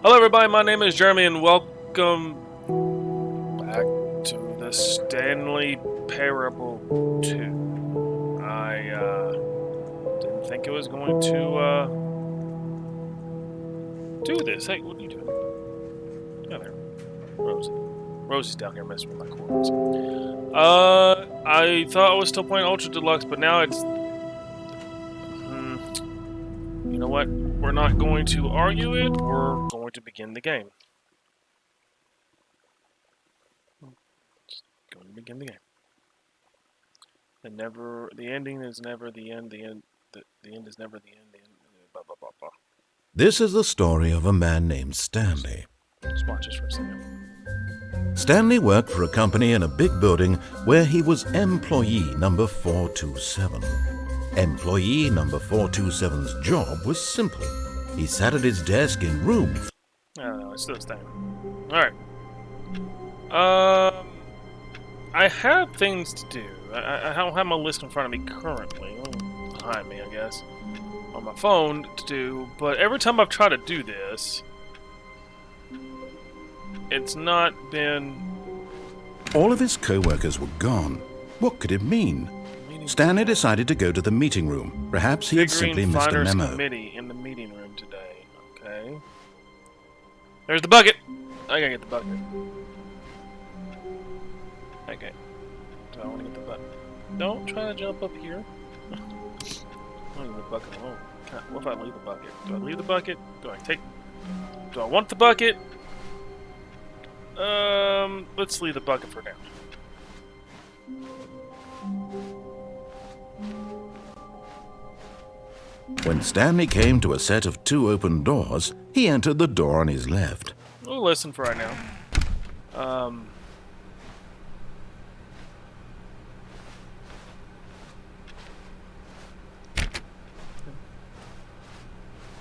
Hello everybody, my name is Jeremy and welcome back to the Stanley Parable 2. I didn't think it was going to do this. Hey, what are you doing? Oh, there. Rosie. Rosie's down here messing with my cords. I thought I was still playing Ultra Deluxe, but now it's... you know what? We're not going to argue it, we're going to begin the game. Going to begin the game. The ending is never the end. The end is never the end. The end. Blah blah blah blah. This is the story of a man named Stanley. Just watch this for a second. Stanley worked for a company in a big building where he was employee number 427. Employee number 427's job was simple. He sat at his desk in room... I don't know. It's still staying. All right. I have things to do. I don't have my list in front of me currently. Behind me, I guess. On my phone to do. But every time I've tried to do this, it's not been... All of his co-workers were gone. What could it mean? Stanley decided to go to the meeting room. Perhaps he had simply missed a memo. Committee in the meeting room today. Okay. There's the bucket. I gotta get the bucket. Okay. Do I want to get the bucket? Don't try to jump up here. I want to leave the bucket alone. What if I leave the bucket? Do I leave the bucket? Do I want the bucket? Let's leave the bucket for now. When Stanley came to a set of 2 open doors, he entered the door on his left. We'll listen for right now.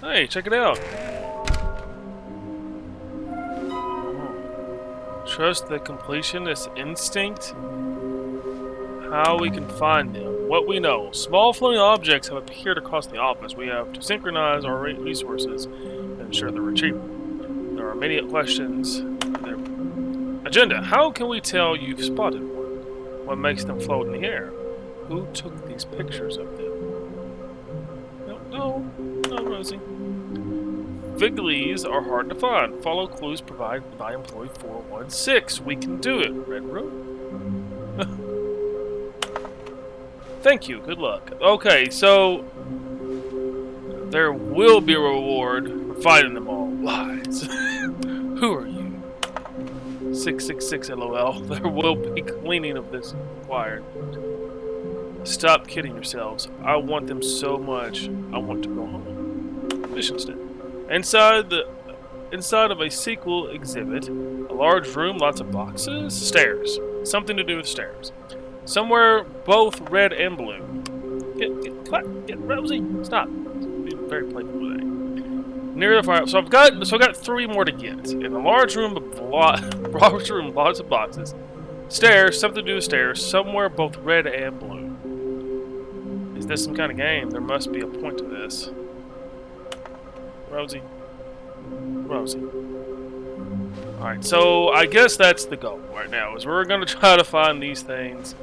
Hey, check it out. Trust the completionist instinct. How we can find them. What we know. Small floating objects have appeared across the office. We have to synchronize our resources and ensure their retrieval. There are many questions. Agenda. How can we tell you've spotted one? What makes them float in the air? Who took these pictures of them? No, Rosie. Figlies are hard to find. Follow clues provided by employee 416. We can do it. Red Room. Thank you. Good luck. Okay, so there will be a reward for fighting them all. Lies. Who are you? 666 LOL. There will be cleaning of this required. Stop kidding yourselves. I want them so much. I want to go home. Mission step. Inside of a sequel exhibit, a large room, lots of boxes, stairs. Something to do with stairs. Somewhere both red and blue. Get Rosie. Stop. Being very playful today. Near the fire. So I've got 3 more to get. In a large room, lots of boxes. Stairs. Something to do with stairs. Somewhere both red and blue. Is this some kind of game? There must be a point to this. Rosie. Alright, so I guess that's the goal right now, is we're going to try to find these things.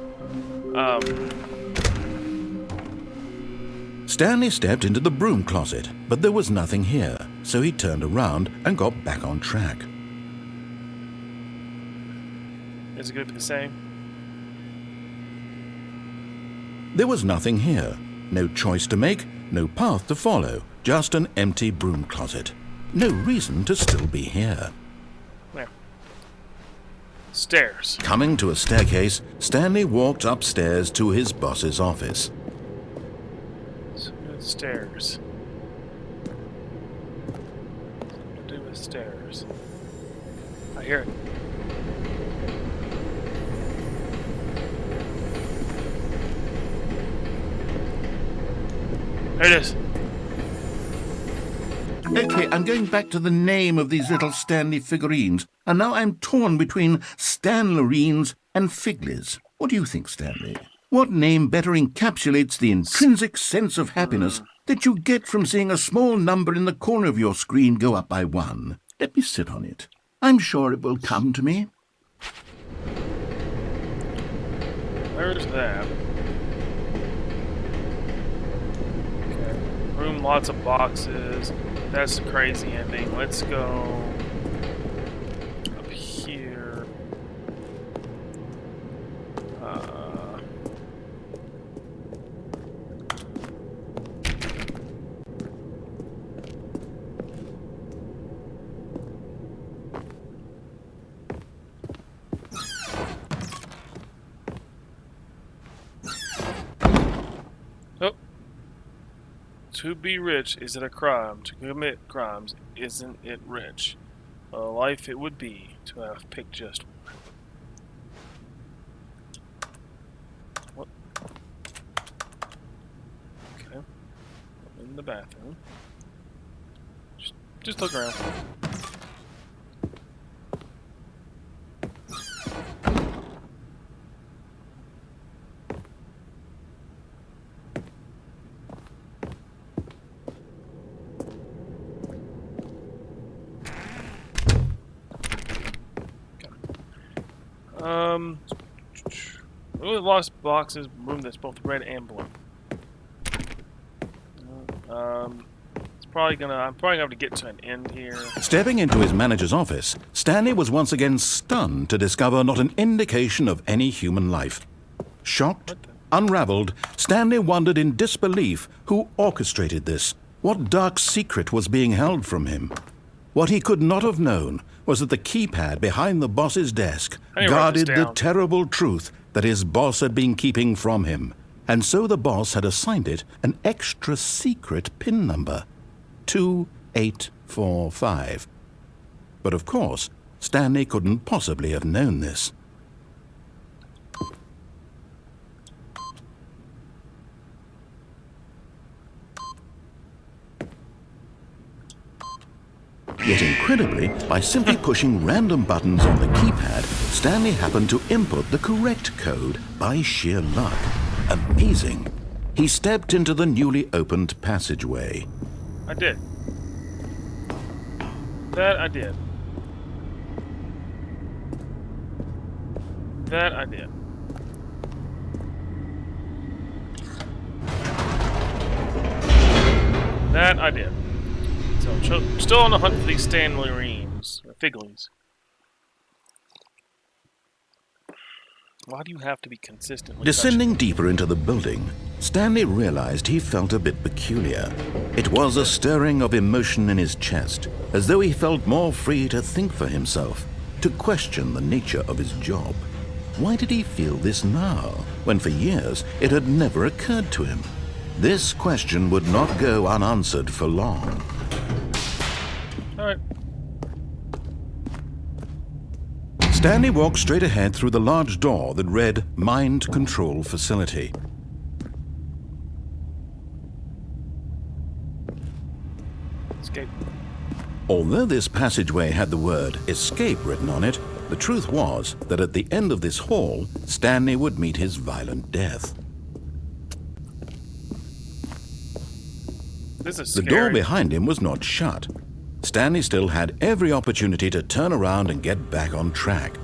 Stanley stepped into the broom closet, but there was nothing here, so he turned around and got back on track. Is it going to be the same? There was nothing here. No choice to make, no path to follow, just an empty broom closet. No reason to still be here. There. Stairs. Coming to a staircase, Stanley walked upstairs to his boss's office. Stairs. Something to do with stairs. I hear it. There it is. Okay, I'm going back to the name of these little Stanley figurines, and now I'm torn between Stanlerines and Figlies. What do you think, Stanley? What name better encapsulates the intrinsic sense of happiness that you get from seeing a small number in the corner of your screen go up by 1? Let me sit on it. I'm sure it will come to me. Where's that? Okay. Room, lots of boxes. That's the crazy ending. Let's go up here. To be rich, is it a crime? To commit crimes, isn't it rich? A life it would be to have picked just one. What? Okay. I'm in the bathroom. Just look around. We lost boxes, room that's both red and blue. It's probably gonna. I'm probably gonna have to get to an end here. Stepping into his manager's office, Stanley was once again stunned to discover not an indication of any human life. Shocked, unraveled, Stanley wondered in disbelief who orchestrated this. What dark secret was being held from him? What he could not have known was that the keypad behind the boss's desk guarded the terrible truth that his boss had been keeping from him, and so the boss had assigned it an extra secret PIN number, 2845. But of course, Stanley couldn't possibly have known this. Yet incredibly, by simply pushing random buttons on the keypad, Stanley happened to input the correct code by sheer luck. Amazing. He stepped into the newly opened passageway. I did. That I did. That I did. That I did. So, still on the hunt for these Stanley reams, or Figlies. Why do you have to be consistently Descending deeper into the building, Stanley realized he felt a bit peculiar. It was a stirring of emotion in his chest, as though he felt more free to think for himself, to question the nature of his job. Why did he feel this now, when for years it had never occurred to him? This question would not go unanswered for long. Alright. Stanley walked straight ahead through the large door that read Mind Control Facility. Escape. Although this passageway had the word escape written on it, the truth was that at the end of this hall, Stanley would meet his violent death. This is The scary. door behind him was not shut. Stanley still had every opportunity to turn around and get back on track.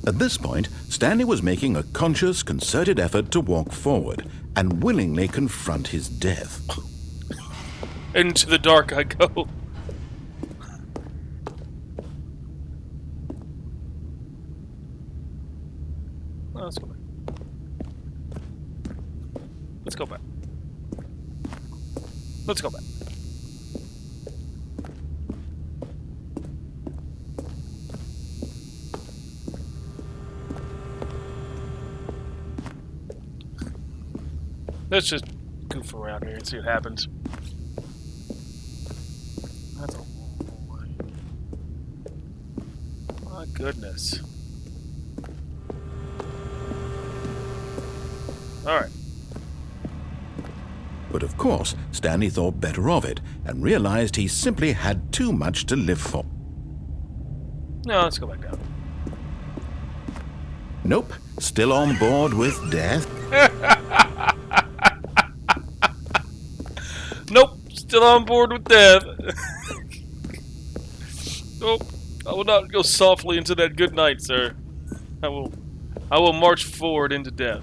At this point, Stanley was making a conscious, concerted effort to walk forward and willingly confront his death. Into the dark I go. Oh, let's go back. Let's go back. Let's go back. Let's just goof around here and see what happens. That's a long way. My goodness. Alright. But of course, Stanley thought better of it and realized he simply had too much to live for. No, let's go back down. Nope, still on board with death. Nope, still on board with death. Oh, I will not go softly into that good night, sir. I will march forward into death.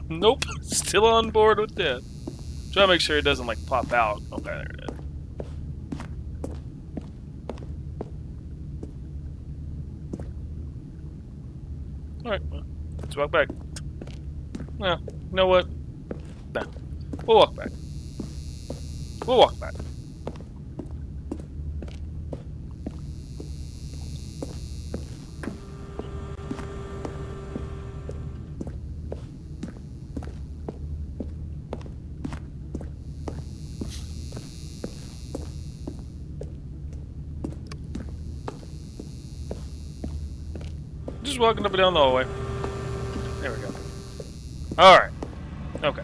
Nope, still on board with death. Try to make sure it doesn't like pop out. Okay, there it is. Alright, well, let's walk back. No, you know what? No. We'll walk back. We'll walk back. Just walking up and down the hallway. There we go. Alright. Okay.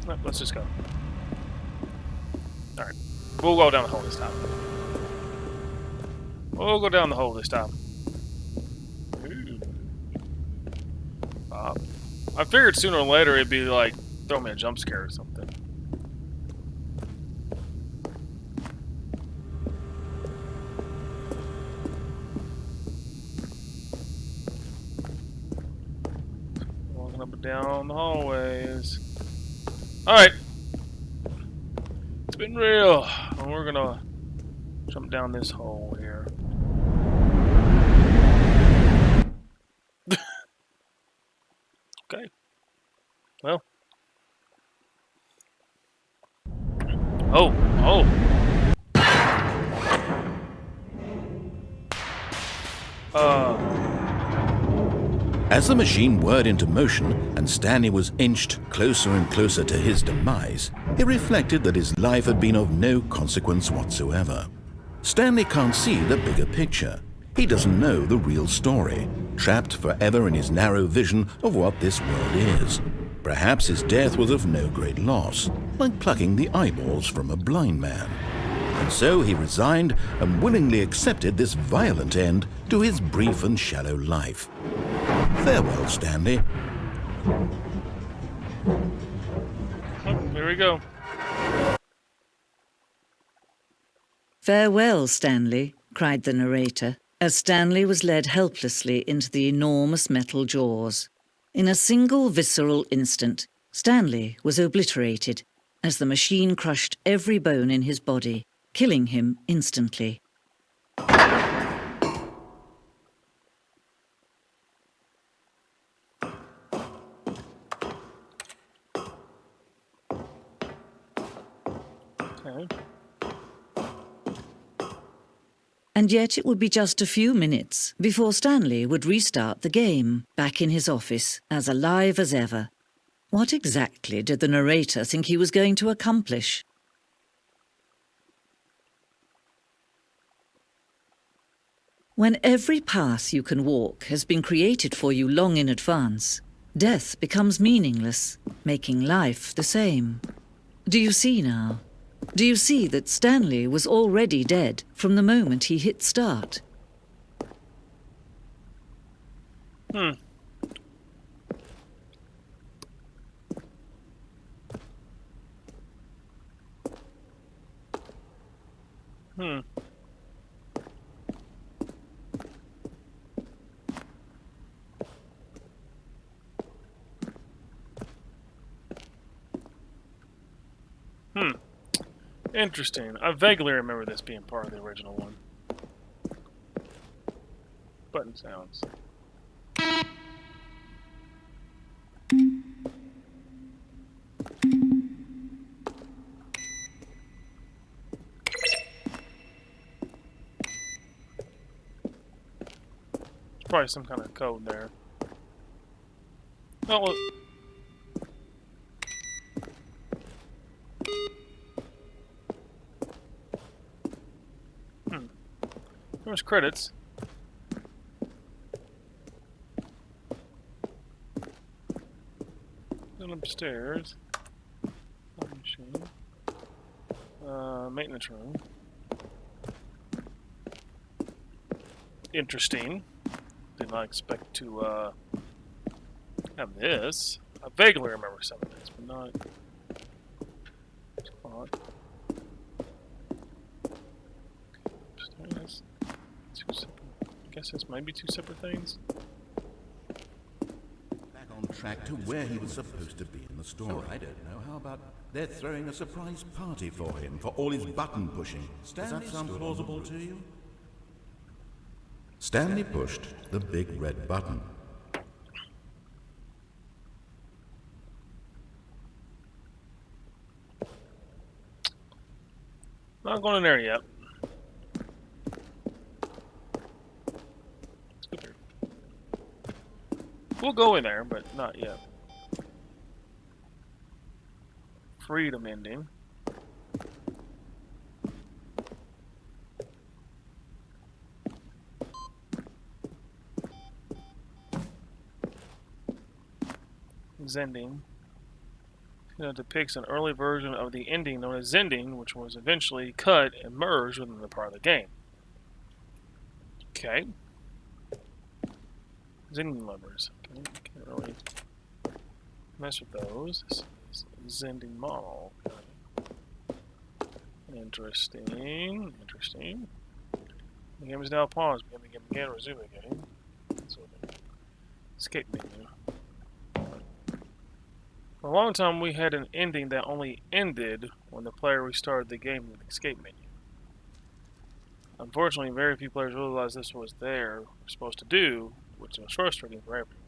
Right, let's just go. Alright. We'll go down the hole this time. We'll go down the hole this time. Ooh. I figured sooner or later it'd be like, throw me a jump scare or something. Walking up and down the hallways. Alright. It's been real. And we're gonna jump down this hole here. Okay. Well. Oh, oh. As the machine whirred into motion and Stanley was inched closer and closer to his demise, he reflected that his life had been of no consequence whatsoever. Stanley can't see the bigger picture. He doesn't know the real story, trapped forever in his narrow vision of what this world is. Perhaps his death was of no great loss, like plucking the eyeballs from a blind man. And so he resigned and willingly accepted this violent end to his brief and shallow life. Farewell, Stanley. Oh, here we go. "Farewell, Stanley," cried the narrator, as Stanley was led helplessly into the enormous metal jaws. In a single visceral instant, Stanley was obliterated as the machine crushed every bone in his body, killing him instantly. Okay. And yet it would be just a few minutes before Stanley would restart the game, back in his office, as alive as ever. What exactly did the narrator think he was going to accomplish? When every path you can walk has been created for you long in advance, death becomes meaningless, making life the same. Do you see now? Do you see that Stanley was already dead from the moment he hit start? Hmm. Hmm. Hmm. Interesting. I vaguely remember this being part of the original one. Button sounds. Probably some kind of code there. Oh, well. There's credits. Then upstairs. Machine. Maintenance room. Interesting. Did not expect to have this. I vaguely remember some of this, but not. Two separate. I guess this might be two separate things. Back on track to where he was supposed to be in the story. I don't know. How about they're throwing a surprise party for him for all his button pushing? Does that sound plausible to you? Stanley pushed the big red button. Not going in there yet. We'll go in there, but not yet. Freedom ending. Zending. Depicts an early version of the ending known as Zending, which was eventually cut and merged within the part of the game. Okay. Zending levers. Okay, can't really mess with those. This is Zending model. Okay. Interesting. Interesting. The game is now paused. Begin the game again. Resume the game. So, escape menu. For a long time, we had an ending that only ended when the player restarted the game with the escape menu. Unfortunately, very few players realized this was there were supposed to do, which was frustrating for everyone.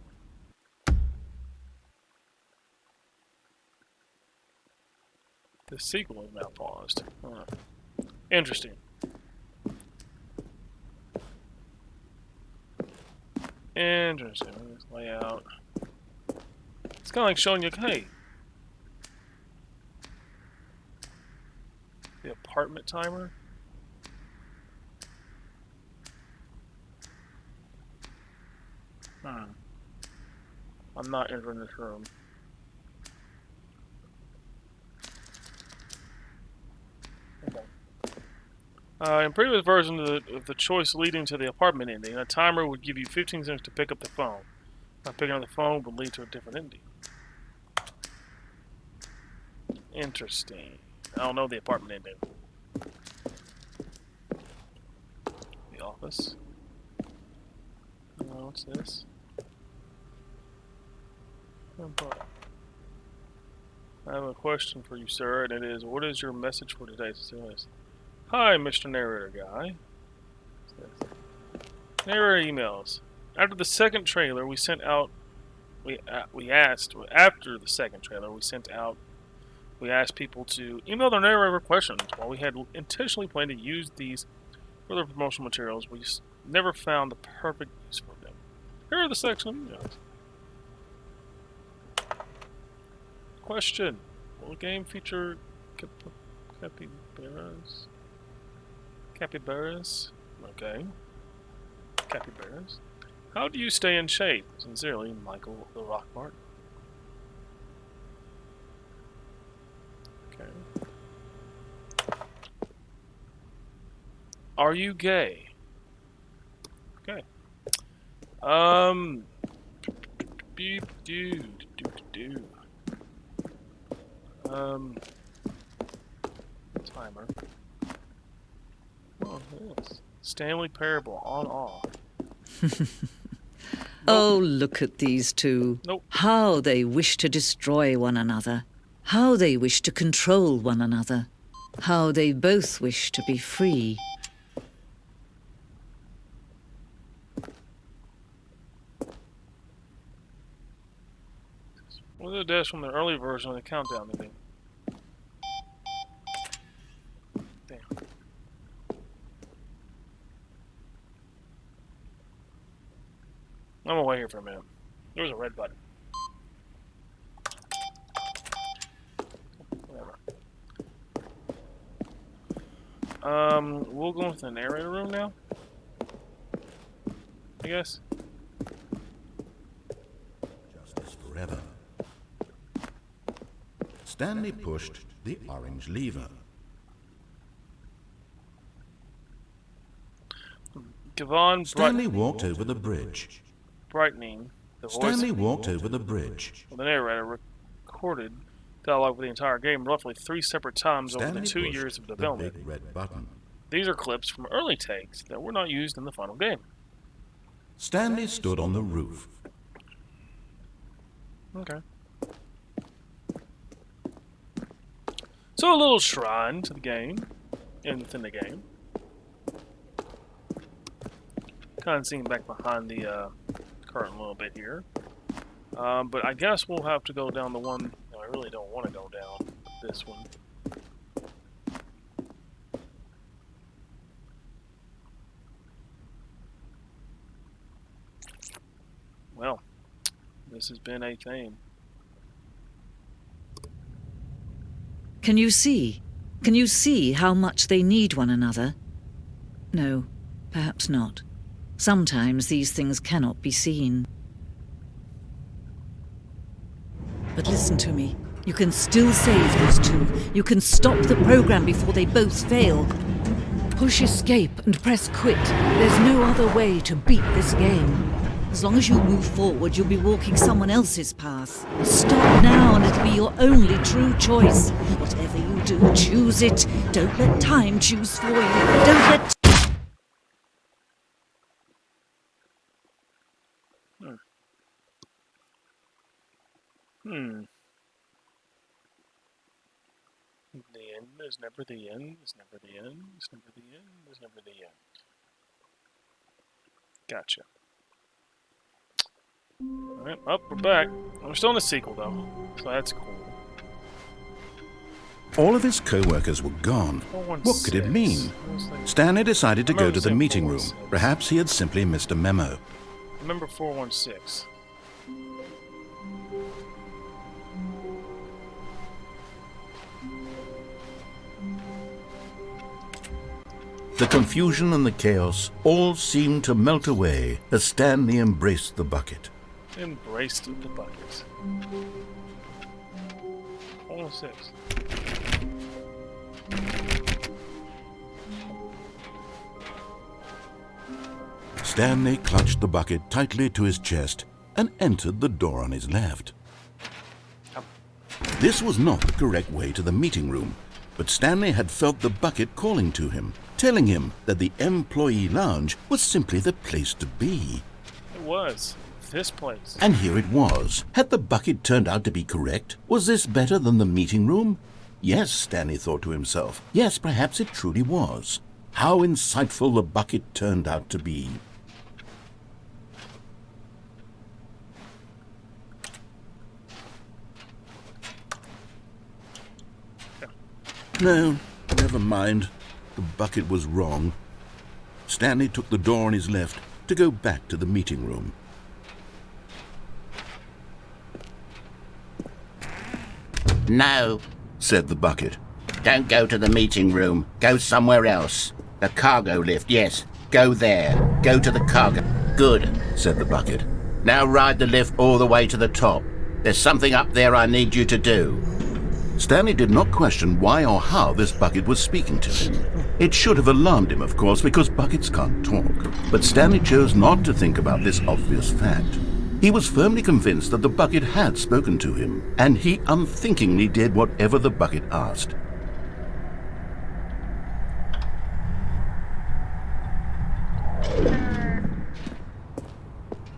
The sequel is now paused. Interesting. Interesting. This layout. It's kind of like showing you, hey, the apartment timer. I'm not entering this room. Okay. In previous versions of the choice leading to the apartment ending, a timer would give you 15 seconds to pick up the phone. Not picking up the phone would lead to a different ending. Interesting. I don't know the apartment ending. The office. What's this? I have a question for you, sir, and it is, what is your message for today? Hi, Mr. Narrator Guy. Narrator emails. After the second trailer, we sent out. After the second trailer, we asked people to email their narrator questions. While we had intentionally planned to use these for their promotional materials, we just never found the perfect use for them. Here are the section of emails. Question: will the game feature capybaras? Capybaras? Okay. Capybaras. How do you stay in shape? Sincerely, Michael the Rock Martin. Okay. Are you gay? Okay. Timer. Oh, yes. Stanley Parable on off. Oh, look at these two. Nope. How they wish to destroy one another. How they wish to control one another. How they both wish to be free. What are the dash from the early version of the countdown thing? Damn. I'm gonna wait here for a minute. There was a red button. Whatever. We'll go into the narrator room now. I guess. Justice forever. Stanley pushed the orange lever. Gavon Stanley walked over the bridge. brightening the voice. Stanley walked over the bridge. The narrator recorded dialogue for the entire game roughly 3 separate times over Stanley the 2 pushed years of the development. big red button. These are clips from early takes that were not used in the final game. Stanley stood on the roof. Okay. So a little shrine to the game, within the game. Kind of seeing back behind the curtain a little bit here. But I guess we'll have to go down the one. No, I really don't want to go down this one. Well, this has been a thing. Can you see? Can you see how much they need one another? No, perhaps not. Sometimes these things cannot be seen. But listen to me. You can still save those two. You can stop the program before they both fail. Push escape and press quit. There's no other way to beat this game. As long as you move forward, you'll be walking someone else's path. Stop now and it'll be your only true choice. Whatever you do, choose it. Don't let time choose for you. Don't let... The end is never the end, is never the end, is never the end, is never the end. Gotcha. Alright, we're back. We're still in the sequel though, so that's cool. All of his co-workers were gone. What could it mean? Stanley decided to go to the meeting room. Perhaps he had simply missed a memo. Remember 416. The confusion and the chaos all seemed to melt away as Stanley embraced the bucket. Embraced the bucket. 416. Stanley clutched the bucket tightly to his chest and entered the door on his left. This was not the correct way to the meeting room, but Stanley had felt the bucket calling to him, telling him that the employee lounge was simply the place to be. It was. This place. And here it was. Had the bucket turned out to be correct? Was this better than the meeting room? Yes, Stanley thought to himself. Yes, perhaps it truly was. How insightful the bucket turned out to be. No, never mind. The bucket was wrong. Stanley took the door on his left to go back to the meeting room. No, said the bucket. don't go to the meeting room. Go somewhere else. The cargo lift, yes. Go there. Go to the cargo. Good, said the bucket. Now ride the lift all the way to the top. There's something up there I need you to do. Stanley did not question why or how this bucket was speaking to him. It should have alarmed him, of course, because buckets can't talk. But Stanley chose not to think about this obvious fact. He was firmly convinced that the bucket had spoken to him, and he unthinkingly did whatever the bucket asked.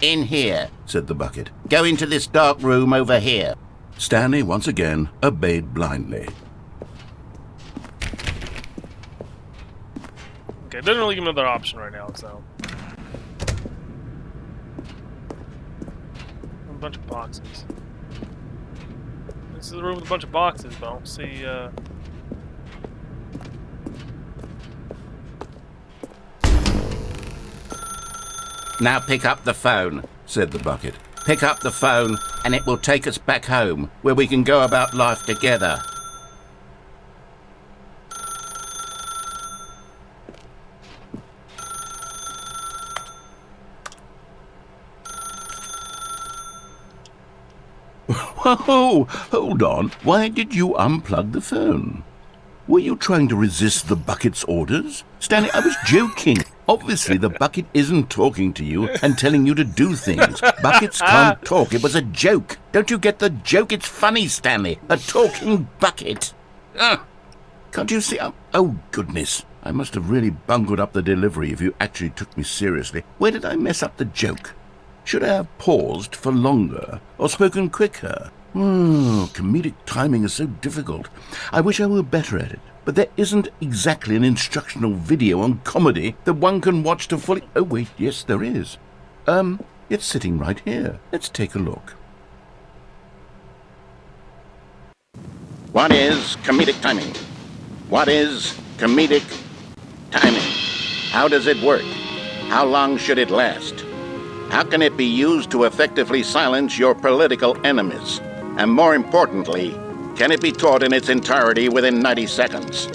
In here, said the bucket. Go into this dark room over here. Stanley once again obeyed blindly. Okay, it doesn't really give me another option right now, so. A bunch of boxes. This is the room with a bunch of boxes, but I don't see, Now pick up the phone, said the bucket. Pick up the phone and it will take us back home, where we can go about life together. Whoa, hold on. Why did you unplug the phone? Were you trying to resist the bucket's orders? Stanley, I was joking. Obviously, the bucket isn't talking to you and telling you to do things. Buckets can't talk. It was a joke. Don't you get the joke? It's funny, Stanley. A talking bucket. Can't you see? Oh, goodness. I must have really bungled up the delivery if you actually took me seriously. Where did I mess up the joke? Should I have paused for longer or spoken quicker? Comedic timing is so difficult. I wish I were better at it. But there isn't exactly an instructional video on comedy that one can watch to fully... Oh, wait, yes, there is. It's sitting right here. Let's take a look. What is comedic timing? What is comedic timing? How does it work? How long should it last? How can it be used to effectively silence your political enemies? And more importantly, can it be taught in its entirety within 90 seconds?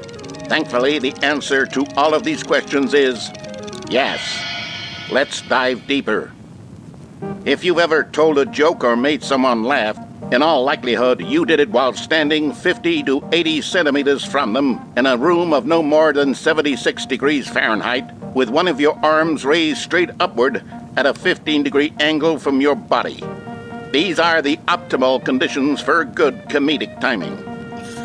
Thankfully, the answer to all of these questions is yes. Let's dive deeper. If you've ever told a joke or made someone laugh, in all likelihood, you did it while standing 50 to 80 centimeters from them in a room of no more than 76 degrees Fahrenheit, with one of your arms raised straight upward at a 15-degree angle from your body. These are the optimal conditions for good comedic timing.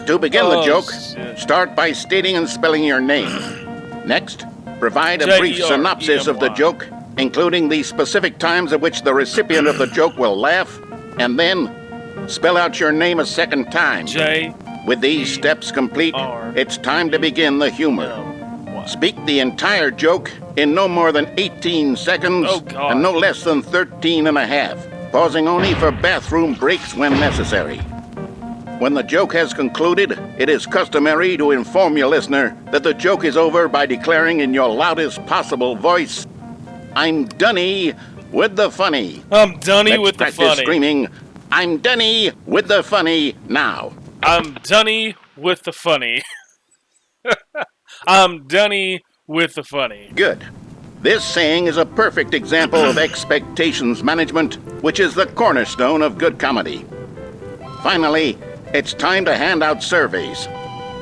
To begin the joke, start by stating and spelling your name. Next, provide a brief synopsis of the joke, including the specific times at which the recipient of the joke will laugh, and then spell out your name a second time. With these steps complete, it's time to begin the humor. Speak the entire joke in no more than 18 seconds and no less than 13 and a half. Pausing only for bathroom breaks when necessary. When the joke has concluded, it is customary to inform your listener that the joke is over by declaring in your loudest possible voice, "I'm Dunny with the funny." I'm Dunny with the Let's practice funny. screaming, "I'm Dunny with the funny" now. I'm Dunny with the funny. I'm Dunny with the funny. Good. This saying is a perfect example of expectations management, which is the cornerstone of good comedy. Finally, it's time to hand out surveys.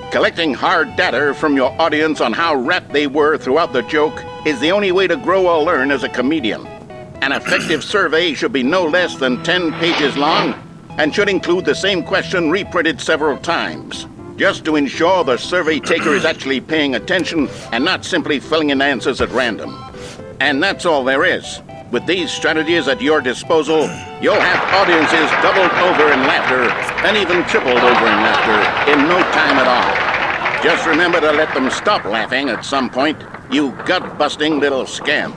Collecting hard data from your audience on how rapt they were throughout the joke is the only way to grow or learn as a comedian. An effective survey should be no less than 10 pages long and should include the same question reprinted several times, just to ensure the survey taker is actually paying attention and not simply filling in answers at random. And that's all there is. With these strategies at your disposal, you'll have audiences doubled over in laughter and even tripled over in laughter in no time at all. Just remember to let them stop laughing at some point, you gut-busting little scamp.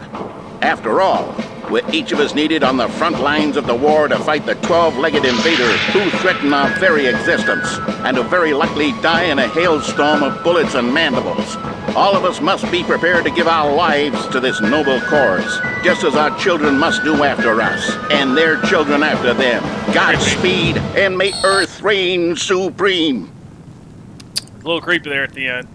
After all, we're each of us needed on the front lines of the war to fight the 12-legged invader who threaten our very existence, and who very likely die in a hailstorm of bullets and mandibles. All of us must be prepared to give our lives to this noble cause, just as our children must do after us, and their children after them. Godspeed, and may Earth reign supreme. A little creepy there at the end.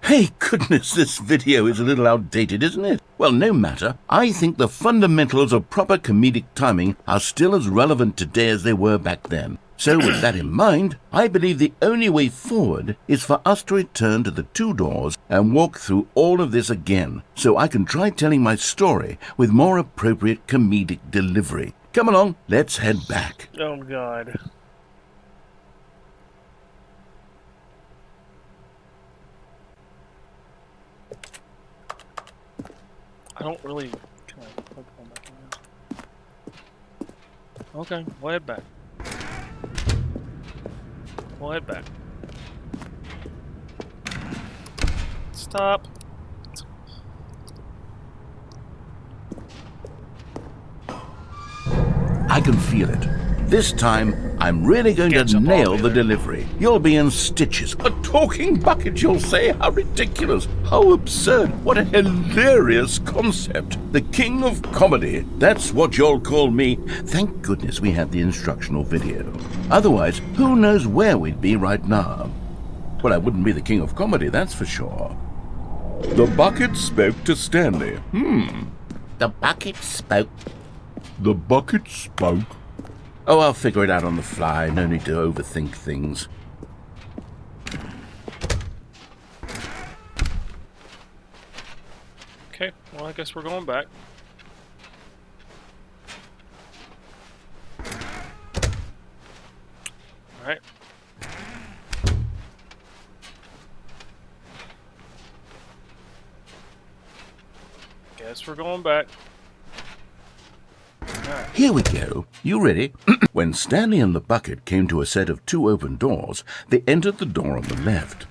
Hey, goodness, this video is a little outdated, isn't it? Well, no matter. I think the fundamentals of proper comedic timing are still as relevant today as they were back then. So with that in mind, I believe the only way forward is for us to return to the two doors and walk through all of this again, so I can try telling my story with more appropriate comedic delivery. Come along, let's head back. Oh, God. I don't really... Can I click on that now? Okay, we'll head back. We'll head back. Stop. I can feel it. This time, I'm really going to Gets up nail all the the other. delivery. You'll be in stitches. A talking bucket, you'll say? How ridiculous. How absurd. What a hilarious concept. The king of comedy. That's what you'll call me. Thank goodness we had the instructional video. Otherwise, who knows where we'd be right now. Well, I wouldn't be the king of comedy, that's for sure. The bucket spoke to Stanley. The bucket spoke. The bucket spoke. Oh, I'll figure it out on the fly. No need to overthink things. Okay, well, I guess we're going back. Alright. Guess we're going back. Here we go. You ready? When Stanley and the bucket came to a set of 2 open doors, they entered the door on the left.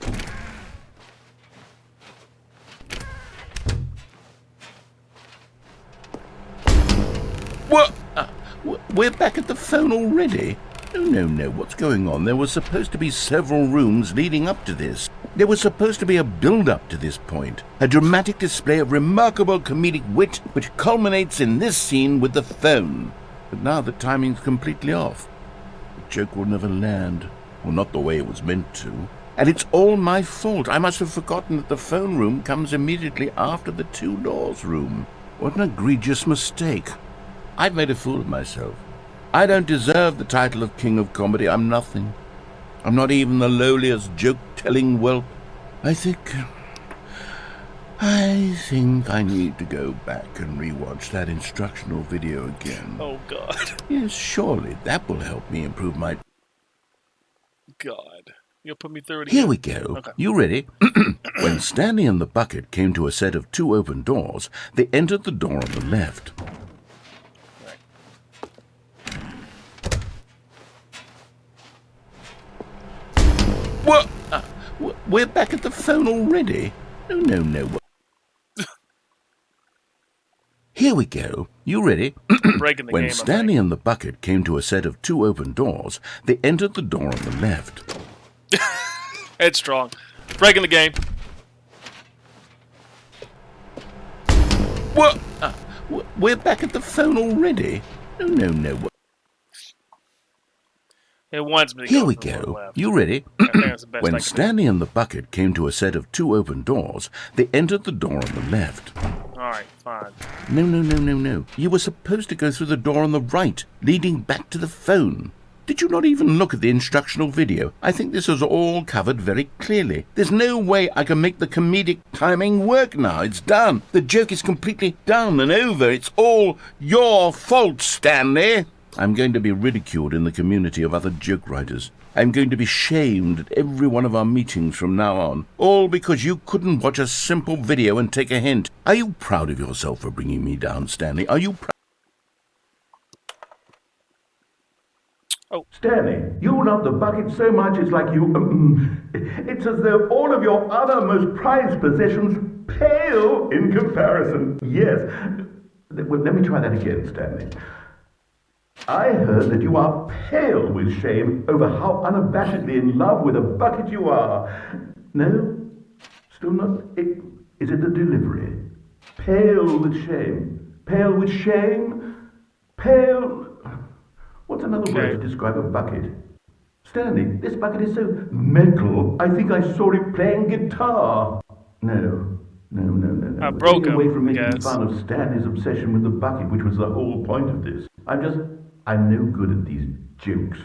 What? We're back at the phone already? No. What's going on? There were supposed to be several rooms leading up to this. There was supposed to be a build-up to this point. A dramatic display of remarkable comedic wit which culminates in this scene with the phone. But now the timing's completely off. The joke will never land. Well, not the way it was meant to. And it's all my fault. I must have forgotten that the phone room comes immediately after the 2 doors room. What an egregious mistake. I've made a fool of myself. I don't deserve the title of King of Comedy. I'm nothing. I'm not even the lowliest joke-telling whelp. I think I need to go back and rewatch that instructional video again. Oh, God. Yes, surely that will help me improve my... God. You'll put me through it again? Here we go. Okay. You ready? When Stanley and the bucket came to a set of 2 open doors, they entered the door on the left. What? We're back at the phone already? No. Here we go. You ready? Breaking the When game, Stanley and the bucket came to a set of 2 open doors, they entered the door on the left. Headstrong. Breaking the game. What? We're back at the phone already? No. It wants me to Here go we for the one go. left. You ready? I think that's the best I When can do. Stanley and the bucket came to a set of 2 open doors, they entered the door on the left. Alright, fine. No. You were supposed to go through the door on the right, leading back to the phone. Did you not even look at the instructional video? I think this is all covered very clearly. There's no way I can make the comedic timing work now. It's done. The joke is completely done and over. It's all your fault, Stanley. I'm going to be ridiculed in the community of other joke writers. I'm going to be shamed at every one of our meetings from now on. All because you couldn't watch a simple video and take a hint. Are you proud of yourself for bringing me down, Stanley? Are you proud? Oh. Stanley, you love the bucket so much it's like you... it's as though all of your other most prized possessions pale in comparison. Yes. Well, let me try that again, Stanley. I heard that you are pale with shame over how unabashedly in love with a bucket you are. No? Still not? Is it the delivery? Pale with shame. Pale with shame? Pale... What's another word to describe a bucket? Stanley, this bucket is so metal, I think I saw it playing guitar. No. I broke him, away from making yes. fun of Stanley's obsession with the bucket, which was the whole point of this. I'm no good at these jokes.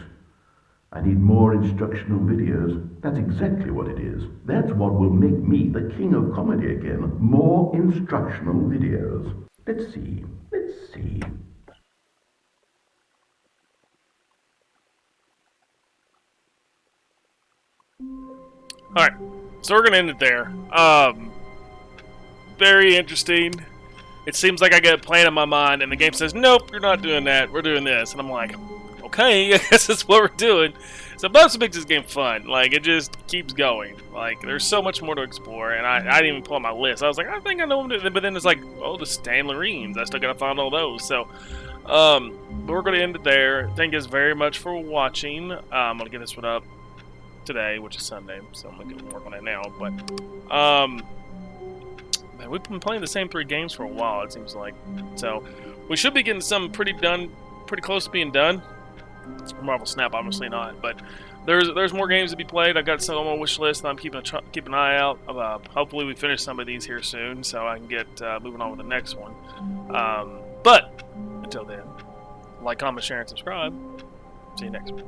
I need more instructional videos. That's exactly what it is. That's what will make me the king of comedy again. More instructional videos. Let's see. Alright, so we're gonna end it there. Very interesting. It seems like I get a plan in my mind, and the game says, nope, you're not doing that, we're doing this. And I'm like, okay, I guess that's what we're doing. So that's what makes this game fun. Like, it just keeps going. Like, there's so much more to explore, and I didn't even pull out my list. I was like, I think I know them, but then it's like, oh, the Stanley. I still gotta find all those. So, we're gonna end it there. Thank you guys very much for watching. I'm gonna get this one up today, which is Sunday, so I'm gonna get work on it now. But man, we've been playing the same 3 games for a while, it seems like. So we should be getting some pretty close to being done. Marvel Snap, obviously not, but there's more games to be played. I've got some on my wish list that I'm keeping an eye out. Hopefully we finish some of these here soon, so I can get moving on with the next one. But until then, like, comment, share, and subscribe. See you next week.